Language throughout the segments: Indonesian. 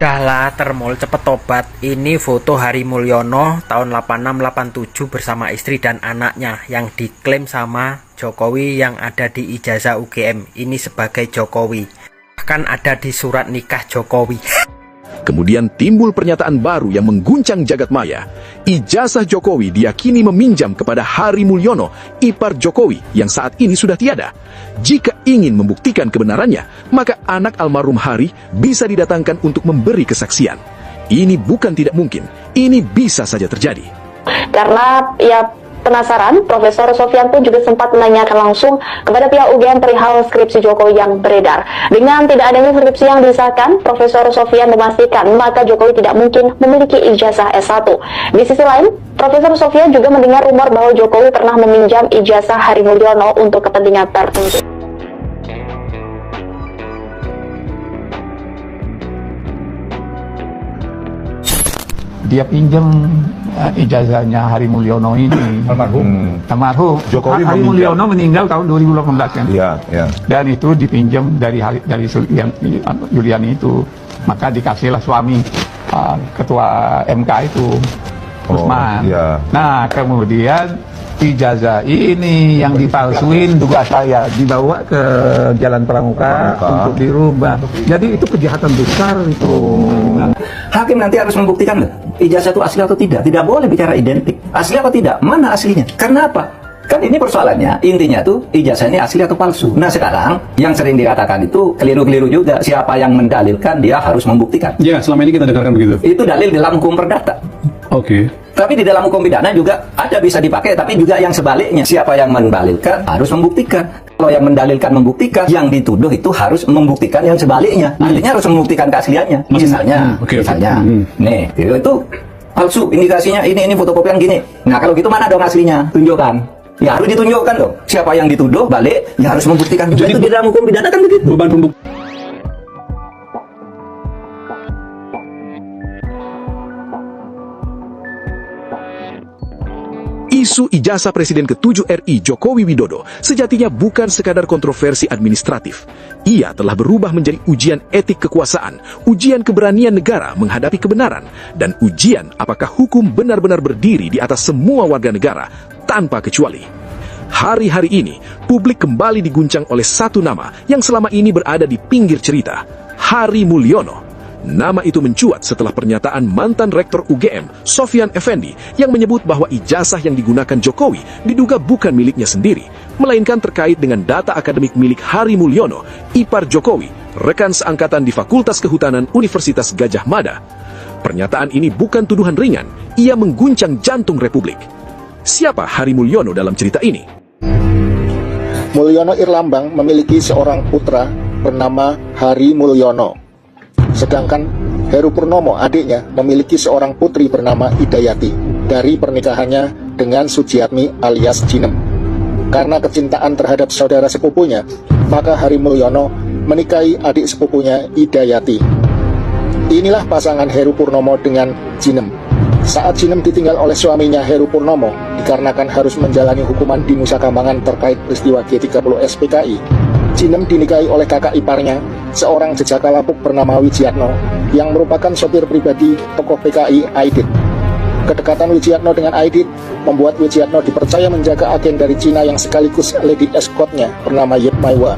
Dahlah termul cepet tobat. Ini foto Hari Mulyono tahun 86-87 bersama istri dan anaknya yang diklaim sama Jokowi yang ada di ijazah UGM. Ini sebagai Jokowi. Bahkan ada di surat nikah Jokowi. Kemudian timbul pernyataan baru yang mengguncang jagat maya. Ijazah Jokowi diyakini meminjam kepada Hari Mulyono, ipar Jokowi yang saat ini sudah tiada. Jika ingin membuktikan kebenarannya, maka anak almarhum Hari bisa didatangkan untuk memberi kesaksian. Ini bukan tidak mungkin, ini bisa saja terjadi. Karena penasaran, Profesor Sofyan pun juga sempat menanyakan langsung kepada pihak UGM perihal skripsi Jokowi yang beredar. Dengan tidak adanya skripsi yang disahkan, Profesor Sofyan memastikan maka Jokowi tidak mungkin memiliki ijazah S1. Di sisi lain, Profesor Sofyan juga mendengar rumor bahwa Jokowi pernah meminjam ijazah Hari Mulyono untuk kepentingan tertentu. Dia pinjam ijazahnya Hari Mulyono ini. Almarhum. Jokowi Hari Mulyono meninggal tahun 2018 kan. Iya, iya. Dan itu dipinjam dari Yuliani itu. Maka dikasihlah suami ketua MK itu, Usman. Iya. Nah, kemudian ijazah ini yang dipalsuin juga saya dibawa ke Jalan Pramuka untuk dirubah. Jadi itu kejahatan besar itu. Hakim nanti harus membuktikan ijazah itu asli atau tidak. Tidak boleh bicara identik. Asli atau tidak? Mana aslinya? Karena apa? Kan ini persoalannya, intinya tuh ijazah ini asli atau palsu. Nah sekarang, yang sering dikatakan itu keliru-keliru juga. Siapa yang mendalilkan, dia harus membuktikan. Ya, selama ini kita dengarkan begitu. Itu dalil dalam hukum perdata. Oke. Tapi di dalam hukum pidana juga ada bisa dipakai, tapi juga yang sebaliknya. Siapa yang mendalilkan harus membuktikan. Kalau yang mendalilkan membuktikan, yang dituduh itu harus membuktikan yang sebaliknya. Artinya harus membuktikan keasliannya. Misalnya, nih, itu palsu, indikasinya ini fotokopian gini. Nah kalau gitu mana dong aslinya? Tunjukkan. Ya harus ditunjukkan dong. Siapa yang dituduh balik, ya harus membuktikan. Jadi itu di dalam hukum pidana kan begitu. Beban pembuktian. Isu ijazah Presiden ke-7 RI Jokowi Widodo sejatinya bukan sekadar kontroversi administratif. Ia telah berubah menjadi ujian etik kekuasaan, ujian keberanian negara menghadapi kebenaran, dan ujian apakah hukum benar-benar berdiri di atas semua warga negara tanpa kecuali. Hari-hari ini, publik kembali diguncang oleh satu nama yang selama ini berada di pinggir cerita, Hari Mulyono. Nama itu mencuat setelah pernyataan mantan Rektor UGM, Sofyan Effendi, yang menyebut bahwa ijazah yang digunakan Jokowi diduga bukan miliknya sendiri, melainkan terkait dengan data akademik milik Hari Mulyono, ipar Jokowi, rekan seangkatan di Fakultas Kehutanan Universitas Gadjah Mada. Pernyataan ini bukan tuduhan ringan, ia mengguncang jantung Republik. Siapa Hari Mulyono dalam cerita ini? Mulyono Irlambang memiliki seorang putra bernama Hari Mulyono. Sedangkan Heru Purnomo, adiknya, memiliki seorang putri bernama Idayati dari pernikahannya dengan Sujiatmi alias Jinem. Karena kecintaan terhadap saudara sepupunya, maka Hari Mulyono menikahi adik sepupunya Idayati. Inilah pasangan Heru Purnomo dengan Jinem. Saat Jinem ditinggal oleh suaminya Heru Purnomo dikarenakan harus menjalani hukuman di Nusa Kambangan terkait peristiwa G30 SPKI, Jinem dinikahi oleh kakak iparnya, seorang jejaka lapuk bernama Wijiatno, yang merupakan sopir pribadi tokoh PKI Aidit. Kedekatan Wijiatno dengan Aidit membuat Wijiatno dipercaya menjaga agen dari Cina yang sekaligus lady escortnya bernama Yip Maiwa.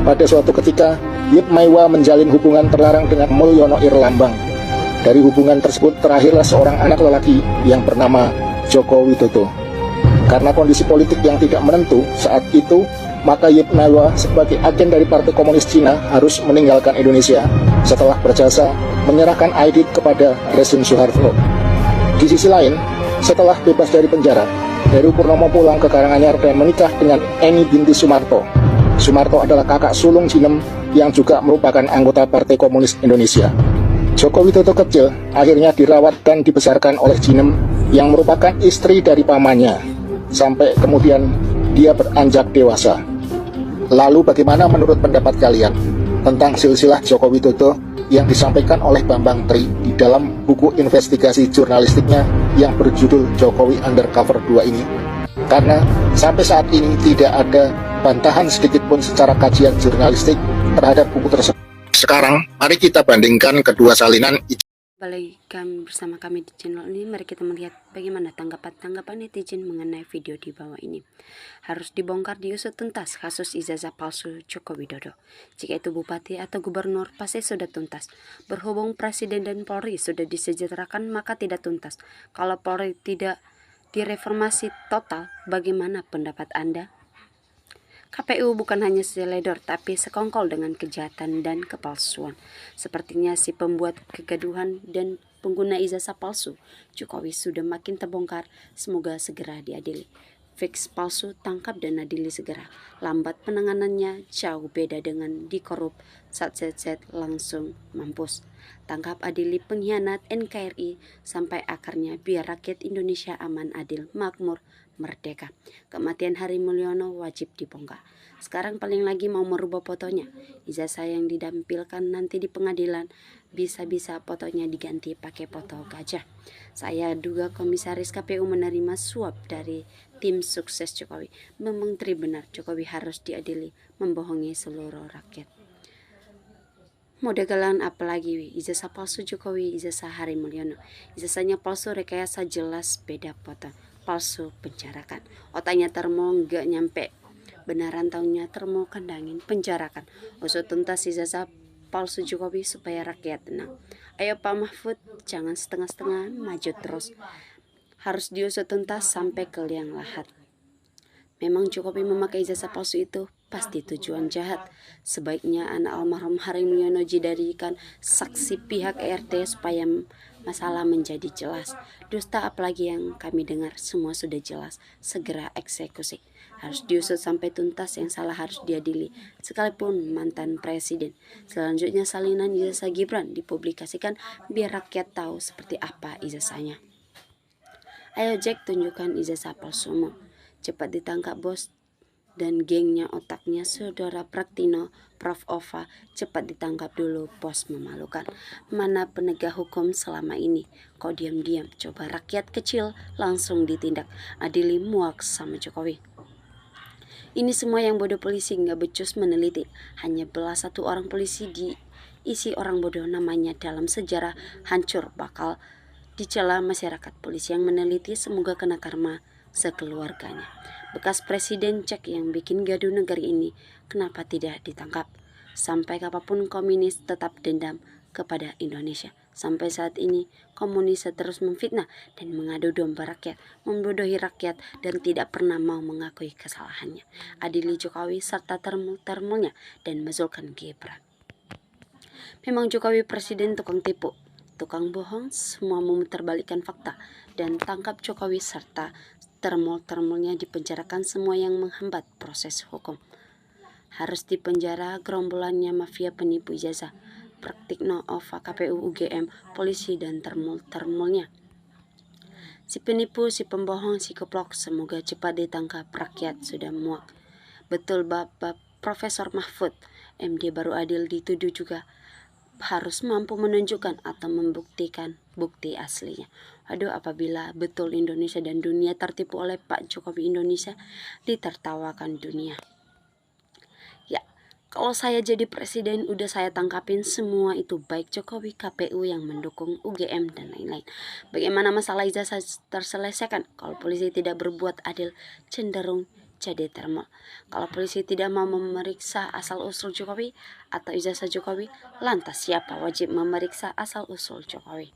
Pada suatu ketika, Yip Maiwa menjalin hubungan terlarang dengan Mulyono Irlambang. Dari hubungan tersebut terakhirlah seorang anak lelaki yang bernama Joko Widodo. Karena kondisi politik yang tidak menentu saat itu, maka Yip Maiwa sebagai agen dari Partai Komunis Cina harus meninggalkan Indonesia setelah berjasa menyerahkan Aidit kepada rezim Soeharto. Di sisi lain, setelah bebas dari penjara, Heru Purnomo pulang ke Karanganyar dan menikah dengan Eni binti Sumarto. Sumarto adalah kakak sulung Jinem yang juga merupakan anggota Partai Komunis Indonesia. Joko Widodo kecil akhirnya dirawat dan dibesarkan oleh Jinem yang merupakan istri dari pamannya, sampai kemudian dia beranjak dewasa. Lalu bagaimana menurut pendapat kalian tentang silsilah Joko Widodo yang disampaikan oleh Bambang Tri di dalam buku investigasi jurnalistiknya yang berjudul Jokowi Undercover 2 ini? Karena sampai saat ini tidak ada bantahan sedikitpun secara kajian jurnalistik terhadap buku tersebut. sekarang, mari kita bandingkan kedua salinan Balik bersama kami di channel ini, mari kita melihat bagaimana tanggapan netizen mengenai video di bawah ini. Harus dibongkar diusut tuntas kasus ijazah palsu Joko Widodo. Jika itu bupati atau gubernur pasti sudah tuntas. Berhubung presiden dan Polri sudah disejahterakan maka tidak tuntas. Kalau Polri tidak direformasi total, bagaimana pendapat Anda? KPU bukan hanya seledor tapi sekongkol dengan kejahatan dan kepalsuan. Sepertinya si pembuat kegaduhan dan pengguna ijazah palsu Jokowi sudah makin terbongkar, semoga segera diadili. Fix palsu tangkap dan adili segera. Lambat penanganannya jauh beda dengan dikorup, set langsung mampus. Tangkap adili pengkhianat NKRI sampai akarnya biar rakyat Indonesia aman, adil, makmur, merdeka. Kematian Hari Mulyono wajib dibongkar. Sekarang paling lagi mau merubah fotonya. Ijazah yang didampilkan nanti di pengadilan bisa-bisa fotonya diganti pakai foto gajah. Saya duga komisaris KPU menerima suap dari tim sukses Jokowi. Memang benar Jokowi harus diadili, membohongi seluruh rakyat. Mau dagelan apalagi ijazah palsu Jokowi, ijazah Hari Mulyono. Ijazahnya palsu, rekayasa jelas beda foto. Palsu penjarakan. Otaknya termo nggak nyampe. Benaran tahunnya termo kandangin penjarakan. Usut tuntas ijazah palsu Jokowi supaya rakyat tenang. Ayo Pak Mahfud, jangan setengah-setengah, maju terus. Harus diusut tuntas sampai ke liang lahat. Memang Jokowi memakai ijazah palsu itu pasti tujuan jahat. Sebaiknya anak almarhum Hari Mulyono dijadikan saksi pihak ERT supaya masalah menjadi jelas. Dusta apalagi yang kami dengar, semua sudah jelas. Segera eksekusi. Harus diusut sampai tuntas, yang salah harus diadili. Sekalipun mantan presiden. Selanjutnya salinan ijazah Gibran dipublikasikan biar rakyat tahu seperti apa ijazahnya. Ayo Jack, tunjukkan ijazah palsumu. Cepat ditangkap bos dan gengnya, otaknya saudara Praktino, Prof. Ova. Cepat ditangkap dulu, bos memalukan. Mana penegak hukum selama ini? Kok diam-diam? Coba rakyat kecil langsung ditindak. Adili muak sama Jokowi. Ini semua yang bodoh polisi nggak becus meneliti. Hanya belas satu orang polisi diisi orang bodoh namanya dalam sejarah hancur bakal dicela masyarakat. Polisi yang meneliti semoga kena karma sekeluarganya. Bekas presiden cek yang bikin gaduh negeri ini, kenapa tidak ditangkap? Sampai kapanpun komunis tetap dendam kepada Indonesia. Sampai saat ini komunis terus memfitnah dan mengadu domba rakyat, membodohi rakyat dan tidak pernah mau mengakui kesalahannya. Adili Jokowi serta termulnya dan mazulkan Gibran. Memang Jokowi presiden tukang tipu, tukang bohong, semua memutarbalikkan fakta, dan tangkap Jokowi serta termul-termulnya dipenjarakan semua yang menghambat proses hukum. Harus dipenjara gerombolannya mafia penipu ijazah, Praktikno, Ova, KPU, UGM, polisi, dan termul-termulnya. Si penipu, si pembohong, si keplok, semoga cepat ditangkap, rakyat sudah muak. Betul Bapak Profesor Mahfud, MD baru adil dituduh juga harus mampu menunjukkan atau membuktikan bukti aslinya. Aduh, apabila betul Indonesia dan dunia tertipu oleh Pak Jokowi, Indonesia ditertawakan dunia. Ya, kalau saya jadi presiden udah saya tangkapin semua itu, baik Jokowi, KPU yang mendukung, UGM dan lain-lain. Bagaimana masalah ijazah terselesaikan? Kalau polisi tidak berbuat adil, cenderung jadi termal. Kalau polisi tidak mau memeriksa asal-usul Jokowi atau ijazah Jokowi, lantas siapa wajib memeriksa asal-usul Jokowi?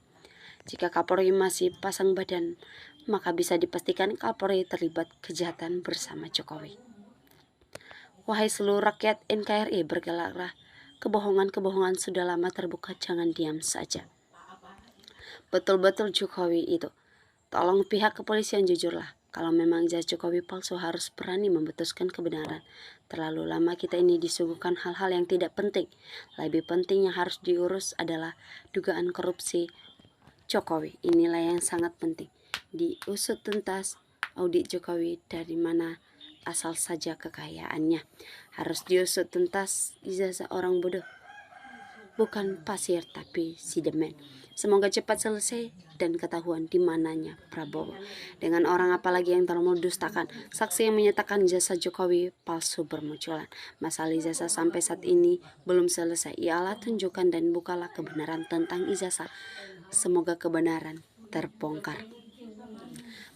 Jika Kapolri masih pasang badan, maka bisa dipastikan Kapolri terlibat kejahatan bersama Jokowi. Wahai seluruh rakyat NKRI, bergeraklah. Kebohongan-kebohongan sudah lama terbuka, jangan diam saja. Betul-betul Jokowi itu. Tolong pihak kepolisian jujurlah. Kalau memang ijazah Jokowi palsu, harus berani membetuskan kebenaran. Terlalu lama kita ini disuguhkan hal-hal yang tidak penting. Lebih penting yang harus diurus adalah dugaan korupsi Jokowi. Inilah yang sangat penting. Diusut tuntas audit Jokowi, dari mana asal saja kekayaannya. Harus diusut tuntas ijazah orang bodoh. bukan pasir tapi sidemen. Semoga cepat selesai dan ketahuan di mananya Prabowo. Dengan orang apalagi yang terlalu mendustakan, saksi yang menyatakan ijazah Jokowi palsu bermunculan. Masalah ijazah sampai saat ini belum selesai. Ialah tunjukkan dan bukalah kebenaran tentang ijazah. Semoga kebenaran terbongkar.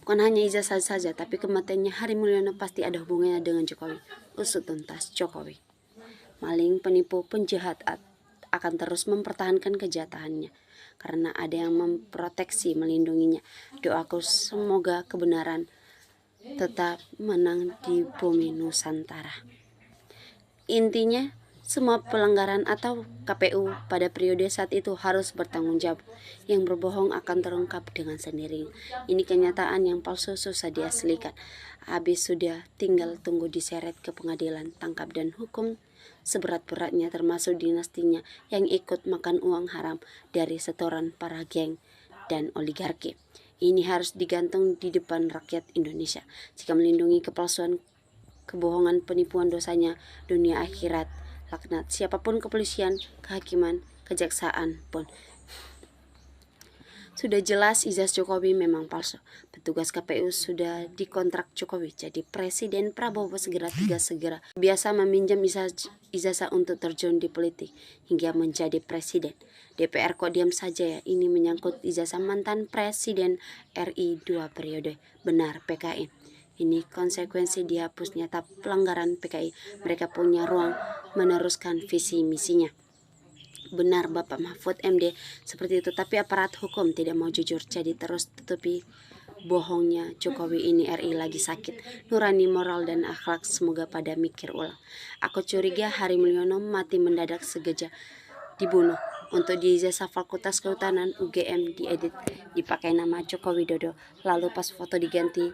Bukan hanya ijazah saja, tapi kematiannya Hari Mulyono pasti ada hubungannya dengan Jokowi. Usut tuntas Jokowi. Maling, penipu, penjahat akan terus mempertahankan kejahatannya karena ada yang memproteksi, melindunginya. Doaku semoga kebenaran tetap menang di bumi Nusantara. Intinya, semua pelanggaran atau KPU pada periode saat itu harus bertanggung jawab. Yang berbohong akan terungkap dengan sendirinya. Ini kenyataan yang palsu susah diaslikan. Habis sudah tinggal tunggu diseret ke pengadilan, tangkap dan hukum seberat-beratnya, termasuk dinastinya yang ikut makan uang haram dari setoran para geng dan oligarki. Ini harus digantung di depan rakyat Indonesia. Jika melindungi kepalsuan, kebohongan, penipuan, dosanya dunia akhirat. Laknat siapapun, kepolisian, kehakiman, kejaksaan pun. Sudah jelas ijazah Jokowi memang palsu. Petugas KPU sudah dikontrak Jokowi jadi Presiden Prabowo segera biasa meminjam ijazah untuk terjun di politik hingga menjadi presiden. DPR kok diam saja ya? Ini menyangkut ijazah mantan Presiden RI 2 periode. Benar PKI. Ini konsekuensi dihapusnya tahap pelanggaran PKI. Mereka punya ruang meneruskan visi misinya. Benar Bapak Mahfud MD seperti itu, tapi aparat hukum tidak mau jujur, jadi terus tutupi bohongnya Jokowi ini. RI lagi sakit nurani moral dan akhlak, semoga pada mikir ulang. Aku curiga Hari Mulyono mati mendadak sengaja dibunuh. Untuk di ijazah Fakultas Kehutanan UGM diedit dipakai nama Joko Widodo, lalu pas foto diganti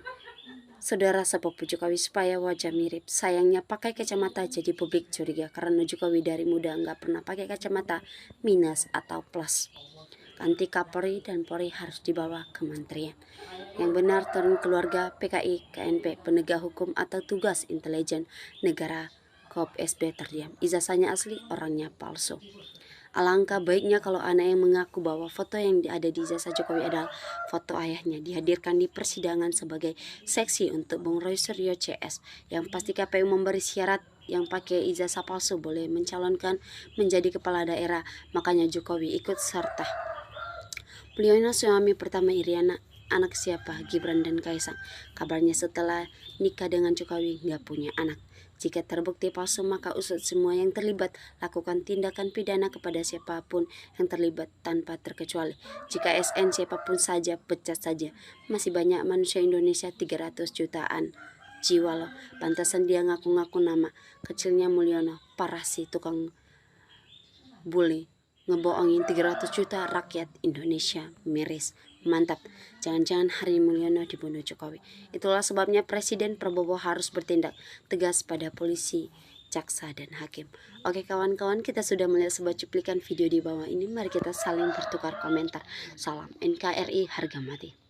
saudara sepupu Jokowi supaya wajah mirip. Sayangnya pakai kacamata jadi publik curiga karena Jokowi dari muda nggak pernah pakai kacamata minus atau plus. Ganti Kapolri dan Polri harus dibawa kementerian. Yang benar turun keluarga PKI, KNP, penegak hukum atau tugas intelijen negara Kop SB terdiam. Ijazahnya asli, orangnya palsu. Alangkah baiknya kalau anak yang mengaku bahwa foto yang ada di ijazah Jokowi adalah foto ayahnya dihadirkan di persidangan sebagai saksi untuk Bung Roy Suryo CS. Yang pasti KPU memberi syarat yang pakai ijazah palsu boleh mencalonkan menjadi kepala daerah. Makanya Jokowi ikut serta. Mulyono suami pertama Iriana, anak siapa? Gibran dan Kaisang. Kabarnya setelah nikah dengan Jokowi nggak punya anak. Jika terbukti palsu, maka usut semua yang terlibat, lakukan tindakan pidana kepada siapapun yang terlibat tanpa terkecuali. Jika SN siapapun saja, pecat saja. Masih banyak manusia Indonesia 300 jutaan jiwa loh. Pantasan dia ngaku-ngaku nama kecilnya Mulyono, parah sih tukang bully. Ngebohongin 300 juta rakyat Indonesia, miris. Mantap, jangan-jangan Hari Mulyono dibunuh Jokowi. Itulah sebabnya Presiden Prabowo harus bertindak tegas pada polisi, jaksa, dan hakim. Oke kawan-kawan, kita sudah melihat sebuah cuplikan video di bawah ini. Mari kita saling bertukar komentar. Salam NKRI harga mati.